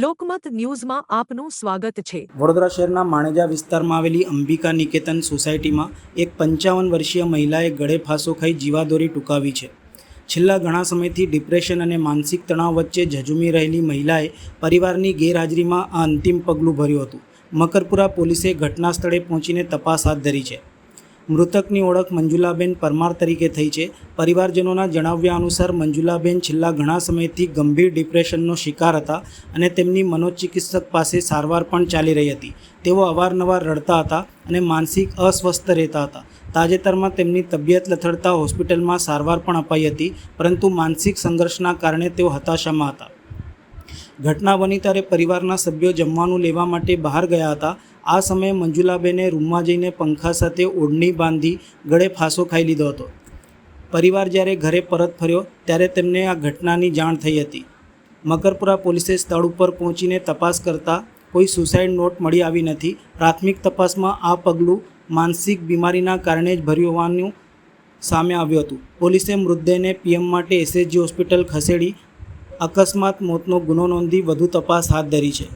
લોકમત ન્યૂઝમાં આપનું સ્વાગત છે। વડોદરા શહેરના માણેજા વિસ્તારમાં આવેલી અંબિકા નિકેતન સોસાયટીમાં એક 55 વર્ષીય મહિલાએ ગળે ફાંસો ખાઈ જીવાદોરી ટૂંકાવી છે। છેલ્લા ઘણા સમયથી ડિપ્રેશન અને માનસિક તણાવ વચ્ચે ઝઝૂમી રહેલી મહિલાએ પરિવારની ગેરહાજરીમાં આ અંતિમ પગલું ભર્યું હતું। મકરપુરા પોલીસે ઘટના સ્થળે પહોંચીને તપાસ હાથ ધરી છે। મૃતકની ઓળખ મંજુલાબેન પરમાર તરીકે થઈ છે। પરિવારજનોના જણાવ્યા અનુસાર મંજુલાબેન છેલ્લા ઘણા સમયથી ગંભીર ડિપ્રેશનનો શિકાર હતા અને તેમની મનોચિકિત્સક પાસે સારવાર પણ ચાલી રહી હતી। તેઓ અવારનવાર રડતા હતા અને માનસિક અસ્વસ્થ રહેતા હતા। તાજેતરમાં તેમની તબિયત લથડતા હોસ્પિટલમાં સારવાર પણ અપાઈ હતી, પરંતુ માનસિક સંઘર્ષના કારણે તેઓ હતાશામાં હતા। ઘટના બની ત્યારે પરિવારના સભ્યો જમવાનું લેવા માટે બહાર ગયા હતા। આ સમયે મંજુલાબેને રૂમમાં જઈને પંખા સાથે ઓઢણી બાંધી ગળે ફાંસો ખાઈ લીધો હતો। પરિવાર જ્યારે ઘરે પરત ફર્યો ત્યારે તેમને આ ઘટનાની જાણ થઈ હતી। મકરપુરા પોલીસે સ્થળ ઉપર પહોંચીને તપાસ કરતા કોઈ સુસાઇડ નોટ મળી આવી નથી। પ્રાથમિક તપાસમાં આ પગલું માનસિક બીમારીના કારણે જ ભર્યું હોવાનું સામે આવ્યું હતું। પોલીસે મૃતદેહને પીએમ માટે એસએસજી હોસ્પિટલ ખસેડી અકસ્માત મોતનો ગુનો નોંધી વધુ તપાસ હાથ ધરી છે।